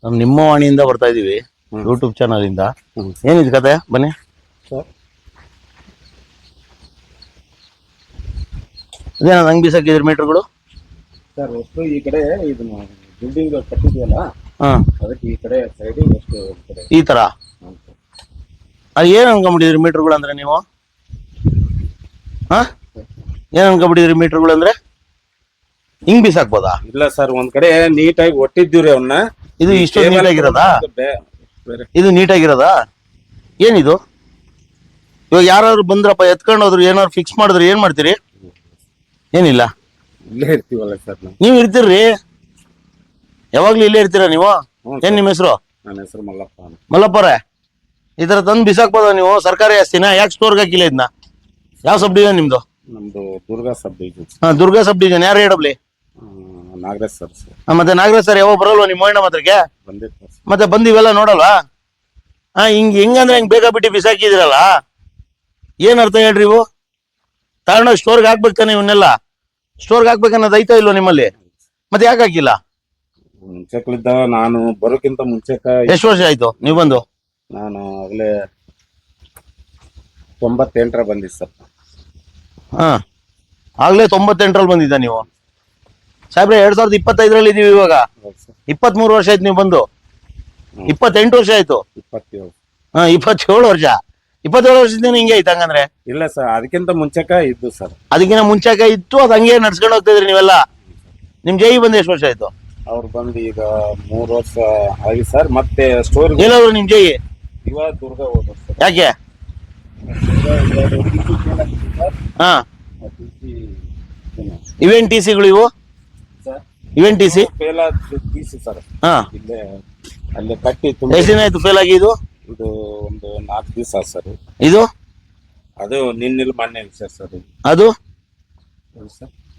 ನಿಮ್ಮ ವಾಣಿಯಿಂದ ಬರ್ತಾ ಇದೀವಿ ಯೂಟ್ಯೂಬ್ ಚಾನಲ್ ಇಂದ. ಏನಿದೆ ಕತೆ, ಬನ್ನಿ. ಇದೇನ ನಂಗೆ ಬೀಸಾಕಿದ್ರಿ ಮೀಟರ್ಗಳು? ಸರ್ ಒಟ್ಟು ಈ ಕಡೆ ಇದನ್ನ ಬಿಲ್ಡಿಂಗ್ ಕಟ್ಟಿದೆಯಲ್ಲ, ಅದಕ್ಕೆ ಈ ಕಡೆ ಸೈಡ್ ಎಷ್ಟು ಈ ತರ. ಅದು ಏನ್ ಅನ್ಕೊಂಡ್ಬಿಟ್ಟಿದ್ರಿ ಮೀಟರ್ಗಳು ಅಂದ್ರೆ ನೀವು? ಏನ್ ಅನ್ಕೊಂಡ್ಬಿಟ್ಟಿದ್ರಿ ಮೀಟರ್ಗಳು ಅಂದ್ರೆ? ಹಿಂಗ್ ಬೀಸಾಕ್ಬೋದಾ? ಇಲ್ಲ ಸರ್, ಒಂದ್ ಕಡೆ ನೀಟಾಗಿ ಒಟ್ಟಿದ್ದೀವ್ರಿ ಅವನ್ನ. ಇದು ಇಷ್ಟು ನೀಟಾಗಿರೋದಾ? ಇದು ನೀಟಾಗಿರೋದಾ? ಏನಿದು? ಇವಾಗ ಯಾರು ಬಂದ್ರಪ್ಪ ಎತ್ಕೊಂಡು ಹೋದ್ರು, ಏನಾದ್ರು ಫಿಕ್ಸ್ ಮಾಡಿದ್ರು, ಏನ್ ಮಾಡ್ತೀರಿ? ಏನಿಲ್ಲ, ಇಲ್ಲೇ ಇರ್ತೀವಲ್ಲ ಸರ್ ನಾವು. ನೀವ್ ಇರ್ತೀರ್ರಿ, ಯಾವಾಗ್ಲೂ ಇಲ್ಲೇ ಇರ್ತೀರಾ ನೀವು? ಏನ್ ನಿಮ್ಮ ಹೆಸರು? ನನ್ನ ಹೆಸರು ಮಲ್ಲಪ್ಪ. ಮಲ್ಲಪ್ಪರೇ, ಈ ತರ ತಂದು ಬಿಸಾಕ್ಬೋದ ನೀವು? ಸರ್ಕಾರಿ ಆಸ್ತಿನ ಯಾಕೆ ಸ್ಟೋರ್ಗೆ ಹಾಕಿಲ್ಲ ಇದನ್ನ? ಯಾವ ಸಬ್ ಡಿವಿಷನ್ ನಿಮ್ದು? ನಮ್ದು Durga sub division. Durga sub division. ಯಾರು ಹೇಳಬ್ಲಿ? ನಾಗರಾಜ್ ಸರ್. ಮತ್ತೆ ನಾಗರಾಜ್ ಸರ್ ಯಾವಾಗ ಬರಲ್ವಾ ನಿಮ್ಮ ಮೋಹಣ್ಣ ಮಾತ್ರಕ್ಕೆ? ಬಂದಿತ್ತು. ಮತ್ತೆ ಬಂದು ಇವೆಲ್ಲ ನೋಡಲ್ವಾ? ಹೆಂಗಂದ್ರೆ ಹೆಂಗ್ ಬೇಗ ಬಿಟ್ಟು ಬಿಸಾಕಿದಿರಲ್ಲ, ಏನ್ ಅರ್ಥ ಹೇಳ್ರಿ ಇವು? ತಗೊಂಡ ಸ್ಟೋರ್ಗೆ ಹಾಕ್ಬೇಕು ತಾನೆ ಇವನ್ನೆಲ್ಲ? ಸ್ಟೋರ್ಗೆ ಹಾಕ್ಬೇಕನ್ನೋದು ಐತಾ ಇಲ್ವ ನಿಮ್ಮಲ್ಲಿ? ಮತ್ತೆ ಯಾಕೆ ಹಾಕಿಲ್ಲ? ಮುಂಚೆಕ್ಲಿದ್ದ ನಾನು ಬರೋಕ್ಕಿಂತ ಮುಂಚೆಕ. ಎಷ್ಟು ವರ್ಷ ಆಯ್ತು ನೀವು ಬಂದು? ನಾನು ಆಗ್ಲೇ 98ರ ಬಂದಿದ್ದೆ ಸರ್. ಆಗ್ಲೇ 98ರಲ್ಲಿ ಬಂದಿದ್ದ ನೀವು? ಸಾಹೇಬ್ರೆ 2025ರಲ್ಲಿ ಇದೀವಿ ಇವಾಗ. 23 ವರ್ಷ ಆಯ್ತು ನೀವು ಬಂದು. 28 ವರ್ಷ ಆಯ್ತು. 27. 27 ವರ್ಷ. 27 ವರ್ಷದಿಂದ ಹಿಂಗೆ ಐತೆ ಹಂಗಂದ್ರೆ? ಇಲ್ಲ ಸರ್, ಅದಕ್ಕಿಂತ ಮುಂಚೆಕ ಇದ್ದು ಸರ್. ಅದಕ್ಕಿಂತ ಮುಂಚೆಕ ಇತ್ತು, ಅದು ಹಂಗೆ ನಡ್ಸ್ಕೊಂಡು ಹೋಗ್ತಿದ್ರಿ ನೀವೆಲ್ಲ? ನಿಮ್ ಜೈ ಬಂದು ಎಷ್ಟು ವರ್ಷ ಆಯ್ತು? ಅವ್ರು ಬಂದು ಈಗ 3 ವರ್ಷ ಆಗಿ ಸರ್. ಮತ್ತೆ ಸ್ಟೋರ್ ಎಲ್ಲಾದ್ರು ನಿಮ್ ಜೈ? ಇವಾಗ ದುರ್ಗ ಹೋದ್ರು ಸರ್. ಯಾಕೆ? ಇವೆಂಟ್ ಟಿ ಸಿಗಳು ಇವು? Event T C fail TC sir. ಇಲ್ಲೇ ಅಲ್ಲೇ ಕಟ್ಟಿ ಎಷ್ಟು ದಿನ ಆಯ್ತು ಫೇಲ್ ಆಗಿ? ಇದು ಒಂದು 4 ದಿವಸ ಸರ್. ಇದು ಅದು ನಿನ್ನಿಲ್ ಮೊನ್ನೆ ವಿಷಯ ಸರ್. ಅದು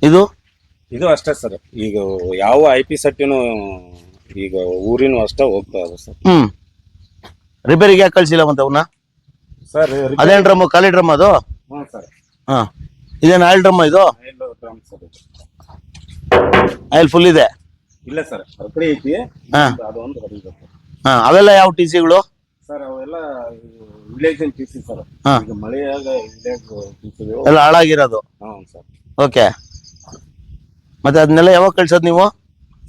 ಇದು ಇದು ಅಷ್ಟೇ ಸರ್. ಈಗ ಯಾವ IP ಸೆಟ್ಟಿನೂ ಈಗ ಊರಿನೂ ಅಷ್ಟೇ ಹೋಗ್ತಾ ಇದೆ ಸರ್. ರಿಪೇರಿಗೆ ಯಾಕೆ ಕಳ್ಸಿಲ್ಲ ಮತ್ತೆ ಅವನ್ನ ಸರ್? ಅದೇನ್ ಡ್ರಮ್? ಖಾಲಿ ಡ್ರಮ್ ಅದು? ಸರ್. ಇದೇನು ಆಯಿಲ್ ಡ್ರಮ್ ಇದು? ಆಯಿಲ್ ಫುಲ್ ಇದೆ? ಇಲ್ಲ ಸರ್, ಕಡೆ ಐತಿ. ಅದೊಂದು ಅವೆಲ್ಲ ಯಾವ ಟಿ ಸಿಗಳು ಸರ್? ಅವೆಲ್ಲ ವಿಲೇಜ್ ಟಿಸಿ ಸರ್. ಈಗ ಮಳೆಯಾಗ ವಿಲೇಜ್ ಟಿಸಿಗಳು ಎಲ್ಲ ಹಾಳಾಗಿರೋದು. ಸರ್. ಓಕೆ, ಮತ್ತೆ ಅದನ್ನೆಲ್ಲ ಯಾವಾಗ ಕಳ್ಸೋದು ನೀವು?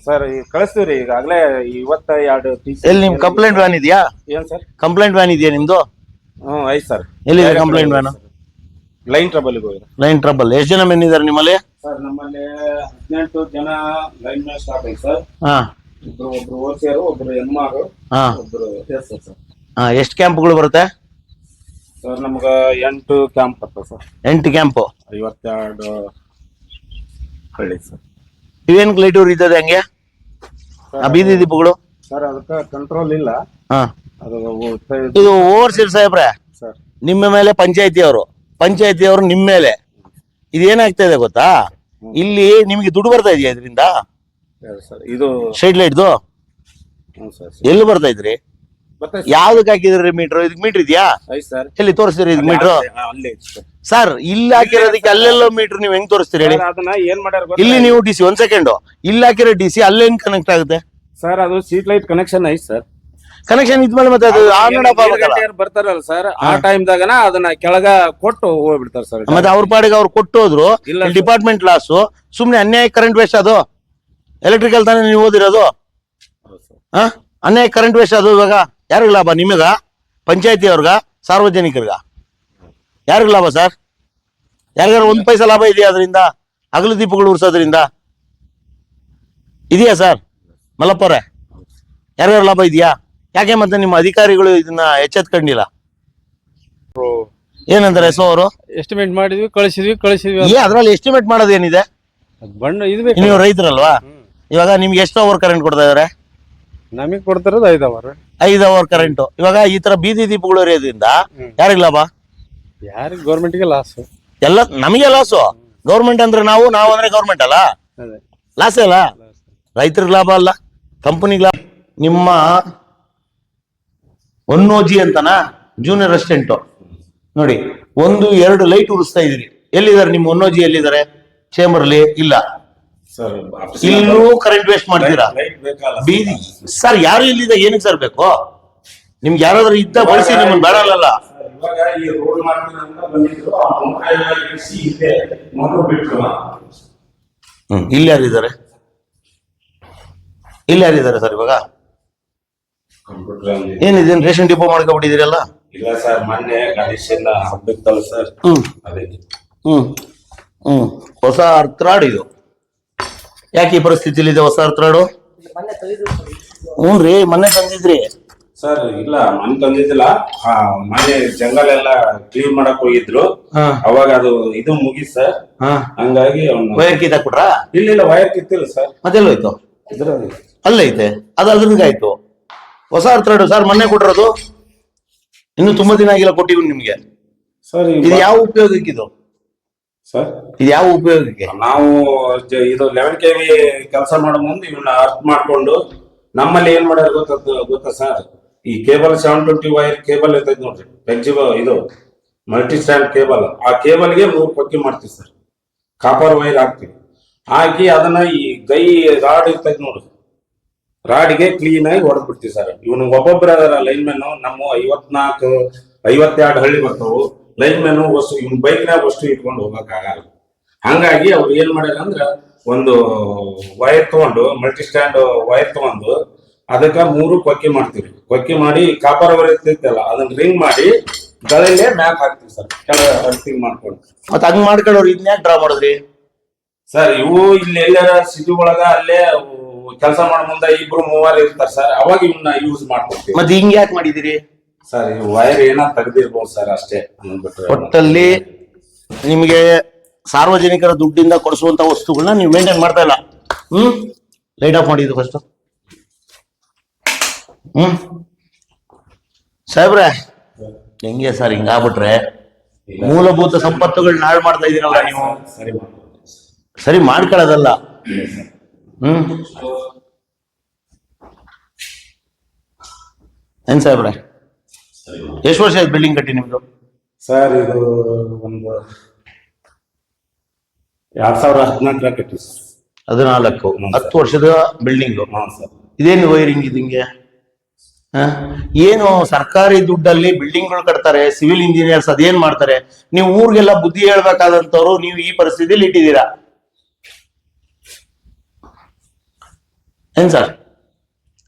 ಸರ್ ಈಗ ಕಳಿಸ್ತೀವ್ರಿ. ಈಗಾಗಲೇ 22 ಟಿಸಿ. ಎಲ್ಲಿ ನಿಮ್ ಕಂಪ್ಲೇಂಟ್ ವ್ಯಾನ್ ಇದೆಯಾ? ಏನ್ ಸರ್? ಕಂಪ್ಲೇಂಟ್ ವ್ಯಾನ್ ಇದೆಯಾ ನಿಮ್ದು? ಐತ್ ಸರ್. ಎಲ್ಲಿದೆ ಕಂಪ್ಲೇಂಟ್ ವ್ಯಾನ್? ಲೈನ್ ಟ್ರಬಲ್ ಹೋಗಿ. Line trouble. ಎಷ್ಟು ಜನ ಮೆನ್ ಇದಾರೆ ನಿಮ್ಮಲ್ಲಿ? ಸರ್ ನಮ್ಮಲ್ಲಿ 18 ಜನ ಲೈನ್ ಮ್ಯಾನ್ ಸ್ಟಾಫ್ ಐತೆ ಸರ್. ಒಬ್ರು ಓಸಿಯರು, ಒಬ್ರು ಹೆಣ್ಮಾರು, ಒಬ್ರು ಸರ್. ಎಷ್ಟು ಕ್ಯಾಂಪ್ಗಳು ಬರುತ್ತೆ ಸರ್? ನಮ್ಗ 8 ಕ್ಯಾಂಪ್ ಬರ್ತದೆ ಸರ್. 8 ಕ್ಯಾಂಪ್, 52 ಹಳ್ಳಿ ಸರ್. ಇವೇನ್ ಲೈಟ್ ಉರಿತದೆ ಹಂಗೆ ಬೀದಿ ದೀಪಗಳು? ಸರ್ ಅದಕ್ಕೆ ಕಂಟ್ರೋಲ್ ಇಲ್ಲ. ಅದು ಇದು ಓವರ್ಸೀರ್ ಸಾಹೇಬ್ರೆ ಸರ್, ನಿಮ್ಮ ಮೇಲೆ ಪಂಚಾಯತಿಯವರು ನಿಮ್ಮ ಮೇಲೆ. ಇದೇನಾಗ್ತಾ ಇದೆ ಗೊತ್ತಾ? ಇಲ್ಲಿ ನಿಮ್ಗೆ ದುಡ್ಡು ಬರ್ತಾ ಇದೆಯಾ ಇದರಿಂದ? ಇದು ಸ್ಟ್ರೀಟ್ ಲೈಟ್ದು ಎಲ್ಲಿ ಬರ್ತಾ ಇದ್ರಿ? ಯಾವ್ದಕ್ ಹಾಕಿದ್ರಿ ಮೀಟರ್? ಇದಕ್ ಮೀಟರ್ ಇದೆಯಾ? ಎಲ್ಲಿ ತೋರಿಸ್ತೀರಿ ಇದಕ್ ಮೀಟರ್? ಸರ್ ಇಲ್ಲಿ ಹಾಕಿರೋದಕ್ಕೆ ಅಲ್ಲೆಲ್ಲೋ ಮೀಟರ್ ನೀವು ಹೆಂಗ್ ತೋರಿಸ್ತೀರಿ ಹೇಳಿ? ಅದನ್ನ ಏನ್ ಮಾಡ್ಯಾರ ಇಲ್ಲಿ ನೀವು ಡಿಸಿ, ಒಂದ್ ಸೆಕೆಂಡ್, ಇಲ್ಲಿ ಹಾಕಿರೋ ಡಿಸಿ ಅಲ್ಲೇನ್ ಕನೆಕ್ಟ್ ಆಗುತ್ತೆ ಸರ್? ಅದು ಸ್ಟ್ರೀಟ್ ಲೈಟ್ ಕನೆಕ್ಷನ್ ಐತಿ ಸರ್. ಕನೆಕ್ಷನ್ ಇದ್ಮೇಲೆ ಮತ್ತೆ ಅದು ಬರ್ತಾರಲ್ಲ ಸರ್, ಆ ಟೈಮ್ದಾಗನ ಅದನ್ನ ಕೆಳಗ ಕೊಟ್ಟು ಹೋಗ್ಬಿಡ್ತಾರ ಸರ್. ಮತ್ತೆ ಅವ್ರ ಪಾಡಿಗೆ ಅವ್ರು ಕೊಟ್ಟೋದ್ರು, ಡಿಪಾರ್ಟ್ಮೆಂಟ್ ಲಾಸ್. ಸುಮ್ನೆ ಅನ್ಯಾಯ ಕರೆಂಟ್ ವೇಸ್ಟ್. ಅದು ಎಲೆಕ್ಟ್ರಿಕಲ್ ತಾನೇ ನೀವು ಓದಿರೋದು? ಅನ್ಯಾಯ ಕರೆಂಟ್ ವೇಸ್ಟ್. ಅದು ಇವಾಗ ಯಾರಿಗ ಲಾಭ? ನಿಮಗ, ಪಂಚಾಯತಿ ಅವ್ರಿಗ, ಸಾರ್ವಜನಿಕರಿಗ? ಯಾರಿಗ ಲಾಭ ಸರ್? ಯಾರಿಗಾರ 1 ಪೈಸಾ ಲಾಭ ಇದೆಯಾ ಅದರಿಂದ? ಹಗಲು ದೀಪಗಳು ಉರ್ಸೋದ್ರಿಂದ ಇದೆಯಾ ಸರ್ ಮಲ್ಲಪ್ಪರೇ? ಯಾರಿಗಾರ ಲಾಭ ಇದೆಯಾ? ಯಾಕೆ ಮತ್ತೆ ನಿಮ್ಮ ಅಧಿಕಾರಿಗಳು ಇದನ್ನ ಎಚ್ಚೆತ್ಕೊಂಡಿಲ್ಲ? ಏನಂತಾರೆ ಎಸ್ ಅವರು? ಎಸ್ಟಿಮೇಟ್ ಮಾಡಿದ್ವಿ, ಕಳಿಸಿದ್ವಿ. ಅದ್ರಲ್ಲಿ ಎಸ್ಟಿಮೇಟ್ ಮಾಡೋದು ಏನಿದೆ? ಬಣ್ಣ ಇದು ಬೇಕು. ನೀವು ರೈತರಲ್ವಾ? ಇವಾಗ ನಿಮ್ಗೆ ಎಷ್ಟು ಅವರ್ ಕರೆಂಟ್ ಕೊಡ್ತಾ ಇದಾರೆ? ನಮಗೆ ಕೊಡ್ತಿರೋದು 5 ಅವರ್. 5 hour current. ಇವಾಗ ಈ ತರ ಬೀದಿ ದೀಪಗಳು ಇರೋದ್ರಿಂದ ಯಾರಿಗ ಲಾಭ? ಯಾರಿಗೆ? ಗೌರ್ಮೆಂಟ್ಗೆ ಲಾಸ್. ಎಲ್ಲ ನಮಗೆ ಲಾಸು. ಗೌರ್ಮೆಂಟ್ ಅಂದ್ರೆ ನಾವು ಅಂದ್ರೆ ಗೌರ್ಮೆಂಟ್ ಅಲ್ಲ, ಲಾಸ್ ಅಲ್ಲ. ರೈತರಿಗೆ ಲಾಭ ಅಲ್ಲ, ಕಂಪನಿಗೆ ಲಾಭ. ನಿಮ್ಮ ಒನ್ನೋಜಿ ಅಂತನಾ ಜೂನಿಯರ್ ಅಸಿಸ್ಟೆಂಟ್ ನೋಡಿ, 1, 2 ಲೈಟ್ ಉರಿಸ್ತಾ ಇದೀರಿ. ಎಲ್ಲಿದ್ದಾರೆ ನಿಮ್ಮ ಒನ್ನೋಜಿ? ಎಲ್ಲಿದ್ದಾರೆ? ಚೇಂಬರ್ ಅಲ್ಲಿ ಇಲ್ಲ ಸರ್ ಇಲ್ಲೂ ಕರೆಂಟ್ ವೇಸ್ಟ್ ಮಾಡ್ತೀರಾ ಲೈಟ್ ಬೇಕಲ್ಲ ಬೀದಿ ಸರ್ ಯಾರು ಇಲ್ಲಿದೆ ಏನಕ್ಕೆ ಸರ್ ಬೇಕು ನಿಮ್ಗೆ ಯಾರಾದ್ರೂ ಇದ್ದ ಬಳಸಿ ನಿಮ್ಮನ್ನ ಬೇಡಲ್ಲ ಸರ್, ಇವಾಗ ಈ ರೋಡ್ ಮಾಡ್ತೀನಿ ಅಂತ ಬಂದಿದ್ರು ಆ ಮೊಬೈಲ್ ಎಲ್ಲ ಇಳಿಸಿ ಇದೆ ಮಗು ಬಿಟ್ರು ಇಲ್ಲಿ ಯಾರಿದ್ದಾರೆ ಇಲ್ಲಿ ಯಾರಿದ್ದಾರೆ ಸರ್ ಇವಾಗ ಕಂಪ್ಯೂಟರ್ ಅಲ್ಲಿ ಏನಿದೆ ರೇಷನ್ ಡಿಪೋ ಮಾಡ್ಕೊಬಿಟ್ಟಿದ್ದೀರಲ್ಲ ಇಲ್ಲ ಸರ್ ಮೊನ್ನೆ ಗಣೇಶ ಎಲ್ಲ ಹಬ್ಬತ್ತಲ್ಲ ಸರ್ ಹ್ಮ್ ಅದಕ್ಕೆ ಹ್ಮ್ ಹ್ಮ್ ಹೊಸ ಅರ್ಥರಾಡ್ ಇದು ಯಾಕೆ ಈ ಪರಿಸ್ಥಿತಿಲಿ ಇದೆ ಹೊಸ ಅರ್ಥರಾಡು ಹ್ಞೂ ರೀ ಮೊನ್ನೆ ತಂದಿದ್ರಿ ಸರ್ ಇಲ್ಲ ಮನೆ ತಂದಿದ್ದಿಲ್ಲ ಆ ಮನೆ ಜಂಗಲ್ ಎಲ್ಲ ಕ್ಲೀನ್ ಮಾಡಕ್ ಹೋಗಿದ್ರು ಹಾ ಅವಾಗ ಅದು ಇದು ಮುಗಿತ್ ಸರ್ ಹಾ ಹಂಗಾಗಿ ಅವ್ನು ವೈರ್ ಕಿತ್ತಾಕ್ಬಿಟ್ರಾ ಇಲ್ಲ ವೈರ್ ಕಿತ್ತಿಲ್ಲ ಸರ್ ಅದೆಲ್ಲೋಯ್ತು ಇದ್ರಲ್ಲಿ ಅಲ್ಲೈತೆ ಅದು ಅದ್ರದ್ದಾಯ್ತು ಹೊಸ ಅರ್ಥರಾಡು ಸರ್ ಮೊನ್ನೆ ಕೊಟ್ಟಿರೋದು ಇನ್ನು ತುಂಬಾ ದಿನ ಆಗಿಲ್ಲ ಕೊಟ್ಟಿವಿ ನಿಮ್ಗೆ ಸರ್ ಇದು ಯಾವ ಉಪಯೋಗಕ್ಕೆ ಸರ್ ಇದು ಯಾವ ಉಪಯೋಗಕ್ಕೆ ನಾವು ಇದು 11 KV ಕೆಲಸ ಮಾಡೋ ಮುಂದೆ ಇವನ್ನ ಅರ್ಥ ಮಾಡ್ಕೊಂಡು ನಮ್ಮಲ್ಲಿ ಏನ್ ಮಾಡ್ಯಾರ ಗೊತ್ತಾ ಸರ್ ಈ ಕೇಬಲ್ 720 ವೈರ್ ಕೇಬಲ್ ಇರ್ತೈತಿ ನೋಡ್ರಿ ಫ್ಲೆಕ್ಸಿಬಲ್ ಇದು ಮಲ್ಟಿ ಸ್ಟ್ಯಾಂಡ್ ಕೇಬಲ್ ಆ ಕೇಬಲ್ಗೆ 3 ಕೊಕ್ಕಿ ಮಾಡ್ತೀವಿ ಸರ್ ಕಾಪರ್ ವೈರ್ ಹಾಕ್ತಿವಿ ಹಾಕಿ ಅದನ್ನ ಈ ಗೈ ರಾಡ್ ಇರ್ತೈತಿ ನೋಡ್ರಿ ರಾಡ್ಗೆ ಕ್ಲೀನ್ ಆಗಿ ಹೊಡೆದ್ ಬಿಡ್ತೀವಿ ಸರ್ ಇವನು ಒಬ್ಬೊಬ್ಬರ ಲೈನ್ ಮ್ಯಾನ್ ನಮ್ಮ 52 ಹಳ್ಳಿ ಬರ್ತಾವು ಲೈನ್ ಮ್ಯಾನ್ ವಸ್ತು ಇವ್ನ ಬೈಕ್ನಾಗ ವಸ್ತು ಇಟ್ಕೊಂಡು ಹೋಗಕ್ ಆಗಲ್ಲ ಹಂಗಾಗಿ ಅವ್ರು ಏನ್ ಮಾಡ್ಯಾರ ಅಂದ್ರ ಒಂದು ವೈರ್ ತಗೊಂಡು ಮಲ್ಟಿ ಸ್ಟ್ಯಾಂಡ್ ವೈರ್ ತಗೊಂಡು ಅದಕ್ಕ 3 ಕೊಕ್ಕಿ ಮಾಡ್ತೀವಿ ಕೊಕ್ಕಿ ಮಾಡಿ ಕಾಪರ್ ವೈರ್ ಇರ್ತೈತಲ್ಲ ಅದನ್ನ ರಿಂಗ್ ಮಾಡಿ ಗಳಲ್ಲೇ ಮ್ಯಾಪ್ ಹಾಕ್ತಿವಿ ಸರ್ ಕೆಳಗೆ ಹಂಗ್ ಮಾಡ್ಕೊಂಡು ಮತ್ ಹಂಗ್ ಮಾಡ್ಕೊಳ್ಳೋರು ಇದನ್ಯಾಕ್ ಡ್ರಾ ಮಾಡಿದ್ರಿ ಸರ್ ಇವು ಇಲ್ಲಿ ಎಲ್ಲಾರ ಸಿಟಿ ಒಳಗ ಅಲ್ಲೇ ಕೆಲಸ ಮಾಡೋ ಮುಂದೆ 2-3 ಇರ್ತಾರ ಸರ್ ಅವಾಗ ಇವನ್ನ ಯೂಸ್ ಮಾಡ್ಕೊಡ್ತೀವಿ ಮತ್ತೆ ಹಿಂಗ್ ಯಾಕೆ ಮಾಡಿದಿರಿ ಸರ್ ಈ ವೈರ್ ಏನೋ ತೆಗ್ದಿರ್ಬೋದು ಸರ್ ಅಷ್ಟೇ ಅಂದ್ಬಿಟ್ರೆ ಒಟ್ಟಲ್ಲಿ ನಿಮಗೆ ಸಾರ್ವಜನಿಕರ ದುಡ್ಡಿಂದ ಕೊಡಿಸುವಂತ ವಸ್ತುಗಳನ್ನ ನೀವು ಮೇಂಟೈನ್ ಮಾಡ್ತಾ ಇಲ್ಲ ಲೈಟ್ ಆಫ್ ಮಾಡಿದ್ದು ಫಸ್ಟ್ ಸಾಹೇಬ್ರೆ ಹೆಂಗೆ ಸರ್ ಹಿಂಗಾಗ್ಬಿಟ್ರೆ ಮೂಲಭೂತ ಸಂಪತ್ತುಗಳನ್ನ ಹಾಳು ಮಾಡ್ತಾ ಇದೀರಲ್ಲ ನೀವು ಸರಿ ಸರಿ ಮಾಡ್ಕೊಳ್ಳೋದಲ್ಲ ಏನ್ ಸಾಹೇಬ್ರೆ ಎಷ್ಟು ವರ್ಷ ಆಯ್ತು ಬಿಲ್ಡಿಂಗ್ ಕಟ್ಟಿ ನಿಮ್ದು ಸರ್ ಇದು ಒಂದು 2014 ಕಟ್ಟಿ ಸರ್ 14 10 ವರ್ಷದ ಬಿಲ್ಡಿಂಗ್ ಹಾ ಸರ್ ಇದೇನು ವೈರಿಂಗ್ ಇದು ಹಿಂಗೆ ಏನು ಸರ್ಕಾರಿ ದುಡ್ಡಲ್ಲಿ ಬಿಲ್ಡಿಂಗ್ಗಳು ಕಟ್ತಾರೆ ಸಿವಿಲ್ ಇಂಜಿನಿಯರ್ಸ್ ಅದೇನ್ ಮಾಡ್ತಾರೆ ನೀವು ಊರಿಗೆಲ್ಲ ಬುದ್ಧಿ ಹೇಳ್ಬೇಕಾದಂತವ್ರು ನೀವು ಈ ಪರಿಸ್ಥಿತಿಲಿ ಇಟ್ಟಿದ್ದೀರಾ ಏನ್ ಸರ್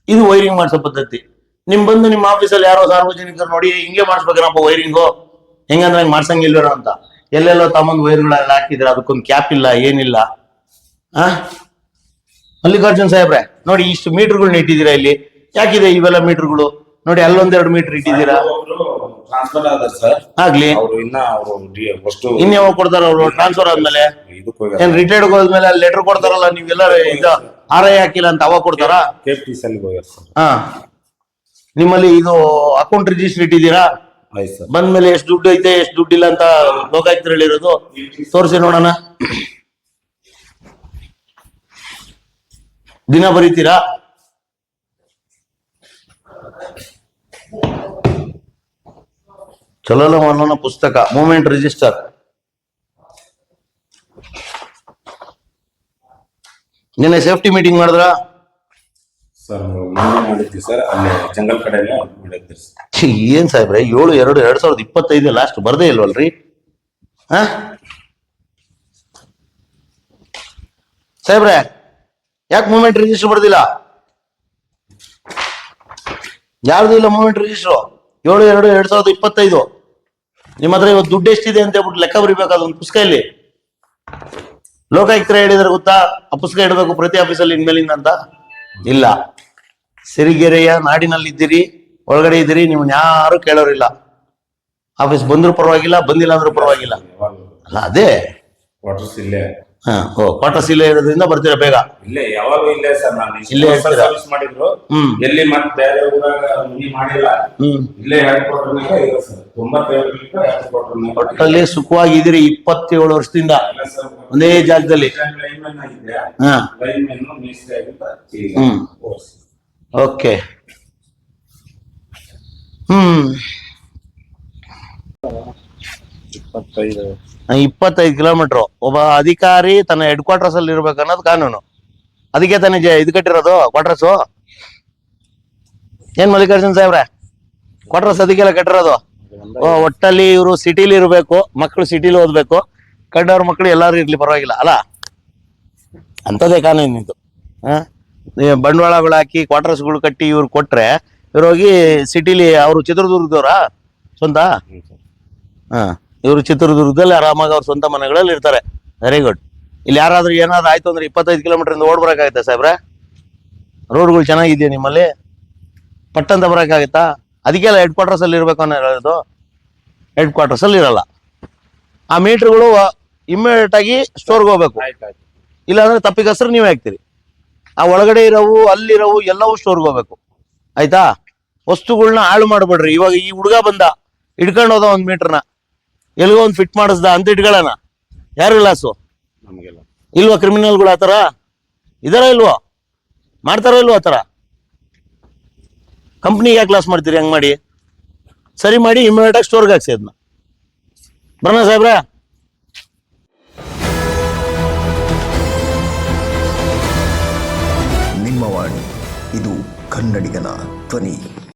ಇದು ವೈರಿಂಗ್ ಮಾಡಿಸೋ ಪದ್ಧತಿ ನಿಮ್ ಬಂದು ನಿಮ್ಮ ಆಫೀಸಲ್ಲಿ ಯಾರೋ ಸಾರ್ವಜನಿಕರು ನೋಡಿ ಹಿಂಗೆ ಮಾಡಿಸ್ಬೇಕೇನಪ್ಪ ವೈರಿಂಗು ಹೆಂಗಂದ್ರೆ ಹಂಗೆ ಮಾಡ್ಸಂಗಿಲ್ವೇನೋ ಅಂತ ಎಲ್ಲೆಲ್ಲೋ ತಮ್ಮಂದು ವೈರ್ಗಳೆಲ್ಲ ಹಾಕಿದ್ರೆ ಅದಕ್ಕೊಂದು ಕ್ಯಾಪ್ ಇಲ್ಲ ಏನಿಲ್ಲ ಮಲ್ಲಿಕಾರ್ಜುನ್ ಸಾಹೇಬ್ರೆ ನೋಡಿ ಇಷ್ಟು ಮೀಟರ್ಗಳನ್ನ ಇಟ್ಟಿದ್ದೀರಾ ಇಲ್ಲಿ ಯಾಕಿದೆ ಇವೆಲ್ಲ ಮೀಟರ್ಗಳು ನೋಡಿ ಅಲ್ಲೊಂದೆರಡು ಮೀಟರ್ ಇಟ್ಟಿದ್ದೀರಾ ಟ್ರಾನ್ಸ್ಫರ್ ಆದ ಸರ್ ಆಗ್ಲಿ ಅವರು ಇನ್ನ ಅವರು ಅಷ್ಟು ಇನ್ಯಾವಾಗ ಕೊಡ್ತಾರ ಅವರು ಟ್ರಾನ್ಸ್ಫರ್ ಆದ್ಮೇಲೆ ಇದಕ್ಕೆ ಏನ್ ರಿಟೈರ್ಡ್ ಹೋದ್ಮೇಲೆ ಅಲ್ಲಿ ಲೆಟರ್ ಕೊಡ್ತಾರಲ್ಲ ನೀವೆಲ್ಲ ಇದು RI ಹಾಕಿಲ್ಲ ಅಂತ ಅವಾಗ ಕೊಡ್ತಾರಾ KFTC ಅಲ್ಲಿ ಹೋಗ್ಯಾರ ಸರ್ ಹಾ ನಿಮ್ಮಲ್ಲಿ ಇದು ಅಕೌಂಟ್ ರಿಜಿಸ್ಟರ್ ಇಟ್ಟಿದ್ದೀರಾ ಆಯ್ತು ಸರ್ ಬಂದ್ಮೇಲೆ ಎಷ್ಟು ದುಡ್ಡು ಐತೆ ಎಷ್ಟು ದುಡ್ಡಿಲ್ಲ ಅಂತ ಲೋಕಾಯುಕ್ತರು ಹೇಳಿರೋದು ತೋರಿಸಿ ನೋಡೋಣ ದಿನ ಬರೀತೀರಾ ಚಲೋಲ ಮಲ್ಲನ ಪುಸ್ತಕ ಮೂವ್ಮೆಂಟ್ ರಿಜಿಸ್ಟರ್ ನಿನ್ನೆ ಸೇಫ್ಟಿ ಮೀಟಿಂಗ್ ಮಾಡಿದ್ರ ಸರ್ ಮಾಡಿದ್ವಿ ಸರ್ ಅಲ್ಲಿ ಜಂಗಲ್ ಕಡೆ ಮಾಡಿದ್ವಿ ಸರ್ ಏನ್ ಸಾಹೇಬ್ರೆ 7/2/2025 ಲಾಸ್ಟ್ ಬರ್ದೇ ಇಲ್ವಲ್ರಿ ಸಾಹೇಬ್ರೆ ಯಾಕೆ ಮೂವ್ಮೆಂಟ್ ರಿಜಿಸ್ಟರ್ ಬರ್ದಿಲ್ಲ ಯಾರ್ದು ಇಲ್ಲ ಮೂವ್ಮೆಂಟ್ ರಿಜಿಸ್ಟ್ರು 7/2/2025 ನಿಮ್ಮ ಹತ್ರ ಇವತ್ತು ದುಡ್ಡು ಎಷ್ಟಿದೆ ಅಂತ ಹೇಳ್ಬಿಟ್ಟು ಲೆಕ್ಕ ಬರಿಬೇಕಾದ ಒಂದು ಪುಸ್ತಕ ಇಲ್ಲಿ ಲೋಕಾಯುಕ್ತರ ಹೇಳಿದ್ರೆ ಗೊತ್ತಾ ಆ ಪುಸ್ತಕ ಇಡಬೇಕು ಪ್ರತಿ ಆಫೀಸಲ್ಲಿ ಇನ್ಮೇಲಿಂದ ಅಂತ ಇಲ್ಲ ಸಿರಿಗೆರೆಯ ನಾಡಿನಲ್ಲಿದ್ದೀರಿ ಒಳಗಡೆ ಇದ್ದೀರಿ ನಿಮ್ಮನ್ನ ಯಾರು ಕೇಳೋರಿಲ್ಲ ಆಫೀಸ್ ಬಂದ್ರು ಪರವಾಗಿಲ್ಲ ಬಂದಿಲ್ಲ ಅಂದ್ರೂ ಪರವಾಗಿಲ್ಲ ಅಲ್ಲ ಅದೇ ವಾಟರ್ಸ್ ಇಲ್ಲೇ ಕ್ವಾರ್ಟರ್ಸ್ ಇಲ್ಲೇ ಇರೋದ್ರಿಂದ ಬರ್ತೀರಾ ಬೇಗ ಇಲ್ಲೇ ಯಾವಾಗೂ ಇಲ್ಲೇ ಸರ್ ನಾನು ಇಲ್ಲೇ ಸರ್ವಿಸ್ ಮಾಡಿದ್ರು ಎಲ್ಲಿ ಮತ್ತೆ ಬೇರೆ ಊರಾಗ ಮನಿ ಮಾಡಿಲ್ಲ ಇಲ್ಲೇ ಹೆಡ್ಕ್ವಾರ್ಟರ್ನಾಗ ಇದೆ ಸರ್ 95 ಹೆಡ್ಕ್ವಾರ್ಟರ್ನಾಗ ಒಟ್ಟಲ್ಲಿ ಸುಖವಾಗಿದ್ದೀರಿ 27 ವರ್ಷದಿಂದ ಒಂದೇ ಜಾಗದಲ್ಲಿ ಓಕೆ 25. 25 ಕಿಲೋಮೀಟರ್. ಒಬ್ಬ ಅಧಿಕಾರಿ ತನ್ನ ಹೆಡ್ ಕ್ವಾರ್ಟರ್ಸ್ ಅಲ್ಲಿ ಇರ್ಬೇಕು ಅನ್ನೋದು ಕಾನೂನು. ಅದಕ್ಕೆ ತಾನೇ ಇದು ಕಟ್ಟಿರೋದು ಕ್ವಾರ್ಟರ್ಸ್. ಏನ್ ಮಲ್ಲಿಕಾರ್ಜುನ್ ಸಾಹೇಬ್ರೆ, ಕ್ವಾರ್ಟರ್ಸ್ ಅದಕ್ಕೆಲ್ಲ ಕಟ್ಟಿರೋದು. ಒಟ್ಟಲ್ಲಿ ಇವರು ಸಿಟಿಲಿ ಇರ್ಬೇಕು, ಮಕ್ಕಳು ಸಿಟಿಲಿ ಓದ್ಬೇಕು, ಕಂಡವ್ರ ಮಕ್ಕಳು ಎಲ್ಲಾರು ಇರ್ಲಿ ಪರವಾಗಿಲ್ಲ ಅಲ್ಲ, ಅಂತದೇ ಕಾನೂನು ಇದು. ಬಂಡವಾಳಗಳು ಹಾಕಿ ಕ್ವಾರ್ಟರ್ಸ್ಗಳು ಕಟ್ಟಿ ಇವ್ರು ಕೊಟ್ರೆ ಇವ್ರು ಹೋಗಿ ಸಿಟಿಲಿ, ಅವರು ಚಿತ್ರದುರ್ಗದವ್ರ ಸ್ವಂತ, ಇವರು ಚಿತ್ರದುರ್ಗದಲ್ಲಿ ಆರಾಮಾಗಿ ಅವ್ರ ಸ್ವಂತ ಮನೆಗಳಲ್ಲಿ ಇರ್ತಾರೆ. Very good. ಇಲ್ಲಿ ಯಾರಾದ್ರೂ ಏನಾದ್ರು ಆಯ್ತು ಅಂದ್ರೆ 25 ಕಿಲೋಮೀಟರ್ ಇಂದ ಓಡ್ಬರಕಾಗತ್ತೆ ಸಾಹೇಬ್ರೆ? ರೋಡ್ಗಳು ಚೆನ್ನಾಗಿದೆಯಾ ನಿಮ್ಮಲ್ಲಿ? ಪಟ್ಟಂತ ಬರಕಾಗತ್ತಾ? ಅದಕ್ಕೆಲ್ಲ ಹೆಡ್ ಕ್ವಾರ್ಟರ್ಸ್ ಅಲ್ಲಿ ಇರ್ಬೇಕು ಅನ್ನೋ ಹೇಳೋದು. ಹೆಡ್ ಕ್ವಾರ್ಟರ್ಸ್ ಅಲ್ಲಿ ಇರಲ್ಲ. ಆ ಮೀಟರ್ಗಳು ಇಮ್ಮಿಡಿಯೇಟ್ ಆಗಿ ಸ್ಟೋರ್ಗೆ ಹೋಗ್ಬೇಕು, ಇಲ್ಲಾಂದ್ರೆ ತಪ್ಪಿಗಸ್ರು ನೀವೇ ಹಾಕ್ತೀರಿ. ಆ ಒಳಗಡೆ ಇರೋವು ಅಲ್ಲಿರೋವು ಎಲ್ಲವೂ ಸ್ಟೋರ್ಗೆ ಹೋಗ್ಬೇಕು, ಆಯ್ತಾ? ವಸ್ತುಗಳನ್ನ ಹಾಳು ಮಾಡ್ಬೇಡ್ರಿ. ಇವಾಗ ಈ ಹುಡುಗ ಬಂದ ಇಟ್ಕೊಂಡು ಹೋದ ಒಂದ್ ಮೀಟರ್ನ, ಎಲ್ಗೋ ಒಂದ್ ಫಿಟ್ ಮಾಡಿಸ್ದ ಅಂತ ಇಟ್ಕೊಳ್ಳೋಣ, ಯಾರು ಲಾಸು? ನಮಗೆಲ್ಲ ಇಲ್ವಾ ಕ್ರಿಮಿನಲ್ಗಳು ಆತರ ಇದಾರ ಇಲ್ವೋ? ಮಾಡ್ತಾರ ಇಲ್ವೋ ಆತರ? ಕಂಪ್ನಿಗೆ ಯಾಕೆ ಲಾಸ್ ಮಾಡ್ತೀರಿ? ಹಂಗ್ ಮಾಡಿ ಸರಿ ಮಾಡಿ ಇಮಿಡಿಯೇಟ್ ಆಗಿ ಸ್ಟೋರ್ಗೆ ಹಾಕ್ಸಿ ಅದನ್ನ. ಬರೋಣ ಸಾಹೇಬ್ರ? ನಿಮ್ಮ ವಾಣಿ, ಇದು ಕನ್ನಡಿಗನ ಧ್ವನಿ.